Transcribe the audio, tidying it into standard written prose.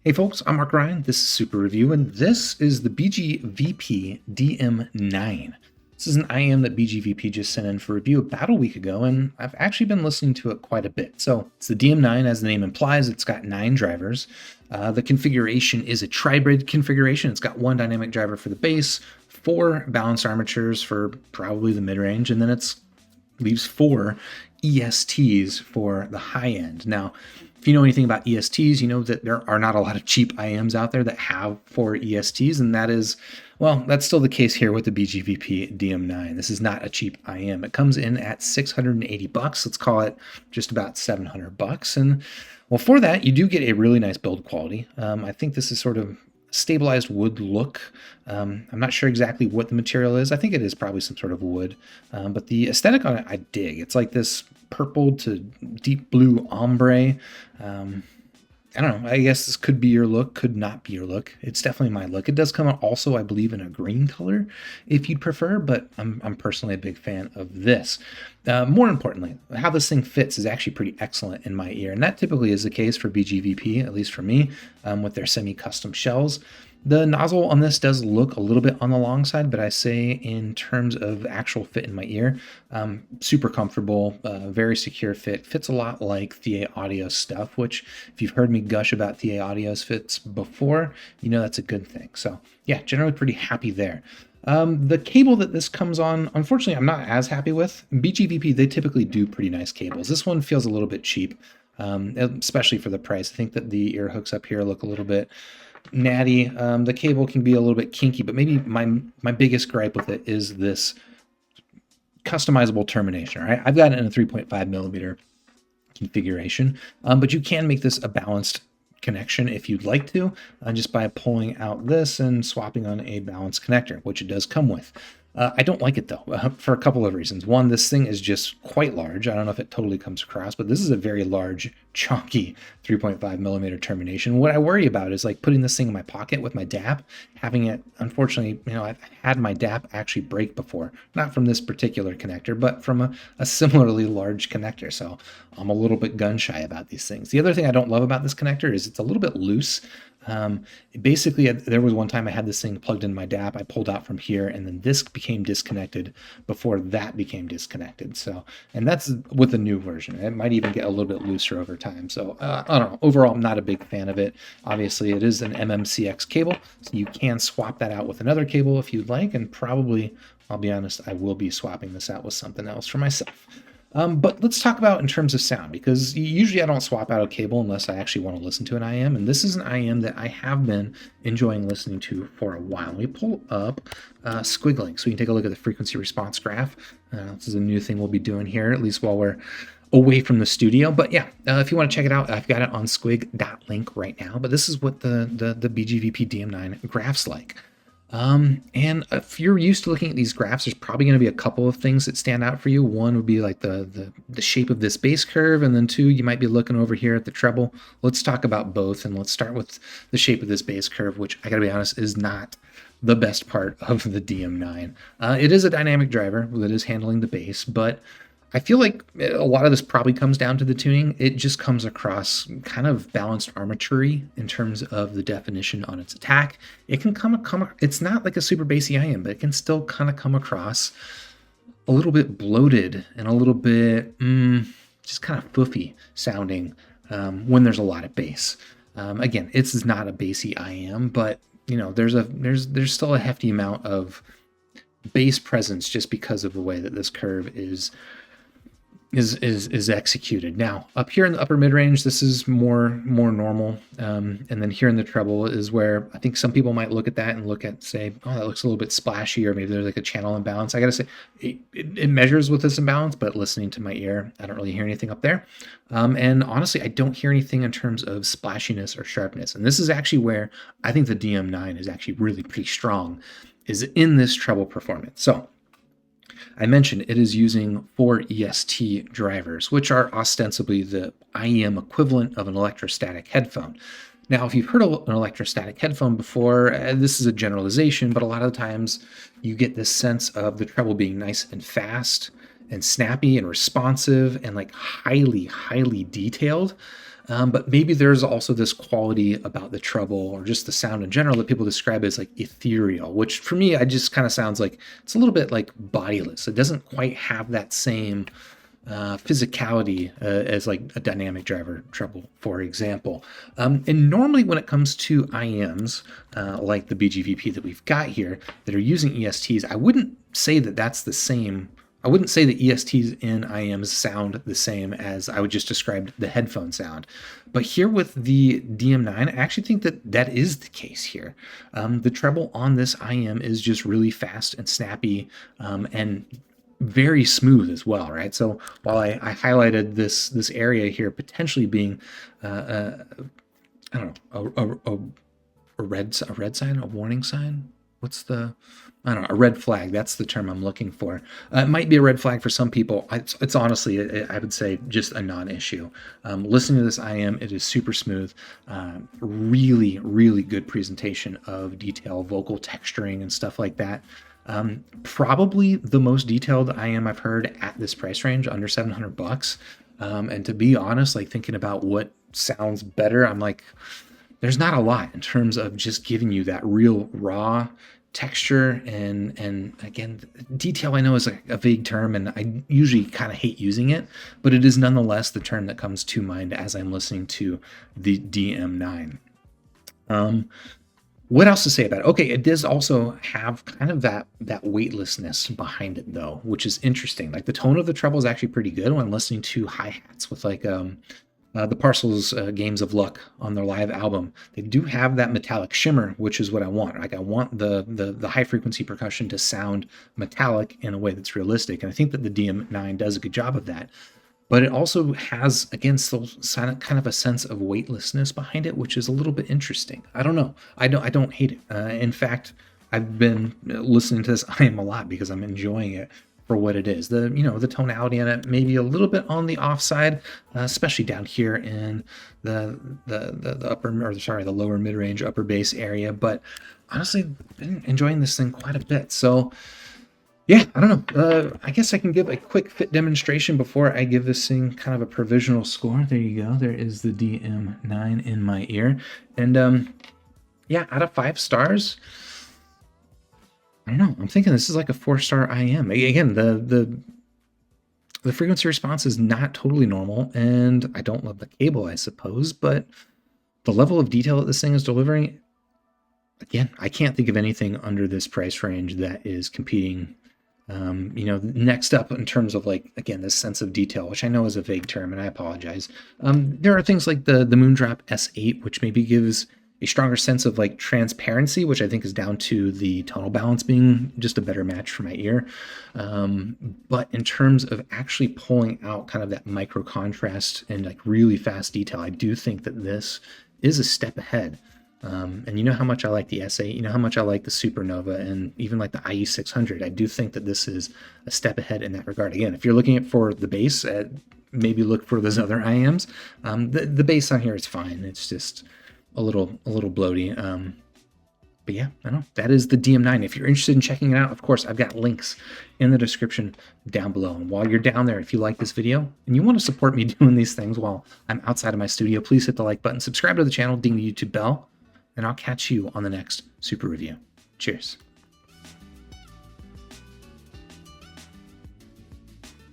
Hey folks, I'm Mark Ryan. This is Super Review, and this is the BGVP DM9. This is an IM that BGVP just sent in for review about a week ago, and I've actually been listening to it quite a bit. So it's the DM9, as the name implies. It's got 9 drivers. The configuration is a tribrid configuration. It's got 1 dynamic driver for the bass, 4 balanced armatures for probably the mid-range, and then it's leaves 4 ESTs for the high end. Now, if you know anything about ESTs, you know that there are not a lot of cheap IMs out there that have 4 ESTs, and that is, well, that's still the case here with the BGVP DM9. This is not a cheap IM. It comes in at $680. Let's call it just about $700. And well, for that, you do get a really nice build quality. I think this is sort of stabilized wood look. I'm not sure exactly what the material is. I think it is probably some sort of wood, but the aesthetic on it I dig. It's like this purple to deep blue ombre. I don't know, I guess this could be your look, could not be your look. It's definitely my look. It does come out also, I believe, in a green color if you'd prefer, but I'm personally a big fan of this. More importantly, how this thing fits is actually pretty excellent in my ear, and that typically is the case for BGVP, at least for me, with their semi-custom shells. The nozzle on this does look a little bit on the long side, but I say in terms of actual fit in my ear, super comfortable, very secure fit. Fits a lot like The Audio stuff, which if you've heard me gush about The Audio's fits before, you know that's a good thing. So yeah, generally pretty happy there. The cable that this comes on, unfortunately, I'm not as happy with. BGVP, they typically do pretty nice cables. This one feels a little bit cheap, especially for the price. I think that the ear hooks up here look a little bit natty. The cable can be a little bit kinky, but maybe my biggest gripe with it is this customizable termination. Right, I've got it in a 3.5 millimeter configuration, but you can make this a balanced connection if you'd like to, just by pulling out this and swapping on a balanced connector, which it does come with. I don't like it though, for a couple of reasons. One, this thing is just quite large. I don't know if it totally comes across, but this is a very large, chunky 3.5 millimeter termination. What I worry about is like putting this thing in my pocket with my DAP, having it, unfortunately, you know, I've had my DAP actually break before, not from this particular connector, but from a similarly large connector. So I'm a little bit gun shy about these things. The other thing I don't love about this connector is it's a little bit loose. Basically, there was one time I had this thing plugged in my DAP, I pulled out from here, and then this became disconnected before that became disconnected. So, and that's with the new version. It might even get a little bit looser over time. So, I don't know. Overall, I'm not a big fan of it. Obviously, it is an MMCX cable, so you can swap that out with another cable if you'd like, and probably, I'll be honest, I will be swapping this out with something else for myself. But let's talk about in terms of sound, because usually I don't swap out a cable unless I actually want to listen to an IM, and this is an IM that I have been enjoying listening to for a while. We pull up squiggling, so we can take a look at the frequency response graph. This is a new thing we'll be doing here, at least while we're away from the studio. But yeah, if you want to check it out, I've got it on squig.link right now, but this is what the BGVP DM9 graphs like. And if you're used to looking at these graphs, there's probably going to be a couple of things that stand out for you. One would be like the shape of this bass curve, and then 2, you might be looking over here at the treble. Let's talk about both, and let's start with the shape of this bass curve, which I gotta be honest is not the best part of the DM9. It is a dynamic driver that is handling the bass, but I feel like a lot of this probably comes down to the tuning. It just comes across kind of balanced armature-y in terms of the definition on its attack. It can come it's not like a super bassy IM, but it can still kind of come across a little bit bloated and a little bit just kind of foofy sounding when there's a lot of bass. Again, it's not a bassy IM, but you know, there's still a hefty amount of bass presence just because of the way that this curve is executed. Now up here in the upper mid-range, this is more normal, and then here in the treble is where I think some people might look at that and say, oh, that looks a little bit splashy, or maybe there's like a channel imbalance. I gotta say it measures with this imbalance, but listening to my ear, I don't really hear anything up there, and honestly I don't hear anything in terms of splashiness or sharpness. And this is actually where I think the DM9 is actually really pretty strong, is in this treble performance. So I mentioned it is using 4 EST drivers, which are ostensibly the IEM equivalent of an electrostatic headphone. Now, if you've heard of an electrostatic headphone before, this is a generalization, but a lot of the times you get this sense of the treble being nice and fast and snappy and responsive and like highly, highly detailed. But maybe there's also this quality about the treble or just the sound in general that people describe as like ethereal, which for me, I just kind of sounds like it's a little bit like bodiless. It doesn't quite have that same physicality as like a dynamic driver treble, for example. And normally when it comes to IMs, like the BGVP that we've got here that are using ESTs, I wouldn't say that that's the same. I wouldn't say that ESTs in IMs sound the same as I would just describe the headphone sound. But here with the DM9, I actually think that that is the case here. The treble on this IM is just really fast and snappy, and very smooth as well, right? So while I highlighted this area here potentially being, I don't know, a red sign, a warning sign. What's the, I don't know, a red flag. That's the term I'm looking for. It might be a red flag for some people. It's honestly, I would say, just a non-issue. Listening to this IM, it is super smooth. Really, really good presentation of detail, vocal texturing, and stuff like that. Probably the most detailed IM I've heard at this price range, under $700. And to be honest, like thinking about what sounds better, I'm like, there's not a lot in terms of just giving you that real raw texture and again, detail I know is a vague term and I usually kind of hate using it, but it is nonetheless the term that comes to mind as I'm listening to the DM9. What else to say about it? Okay, it does also have kind of that weightlessness behind it though, which is interesting. Like the tone of the treble is actually pretty good when listening to hi-hats with like the Parcels Games of Luck on their live album. They do have that metallic shimmer, which is what I want. Like I want the high frequency percussion to sound metallic in a way that's realistic, and I think that the DM9 does a good job of that. But it also has, again, still kind of a sense of weightlessness behind it, which is a little bit interesting. I don't know. I don't hate it. In fact, I've been listening to this IM a lot because I'm enjoying it for what it is. The tonality in it maybe a little bit on the offside, especially down here in the lower mid-range upper bass area. But honestly, been enjoying this thing quite a bit. So yeah, I don't know. I guess I can give a quick fit demonstration before I give this thing kind of a provisional score. There you go. There is the DM9 in my ear. And yeah, out of 5 stars, I don't know. I'm thinking this is like a 4-star IM. Again, the frequency response is not totally normal, and I don't love the cable, I suppose, but the level of detail that this thing is delivering, again, I can't think of anything under this price range that is competing. Next up in terms of like, again, this sense of detail, which I know is a vague term and I apologize. There are things like the Moondrop S8, which maybe gives a stronger sense of like transparency, which I think is down to the tonal balance being just a better match for my ear. But in terms of actually pulling out kind of that micro contrast and like really fast detail, I do think that this is a step ahead. And you know how much I like the S8, you know how much I like the Supernova, and even like the IE600. I do think that this is a step ahead in that regard. Again, if you're looking for the bass, maybe look for those other IMs. The bass on here is fine. It's just a little bloaty. But yeah, I don't know. That is the DM9. If you're interested in checking it out, of course, I've got links in the description down below. And while you're down there, if you like this video and you want to support me doing these things while I'm outside of my studio, please hit the like button, subscribe to the channel, ding the YouTube bell, and I'll catch you on the next super review. Cheers.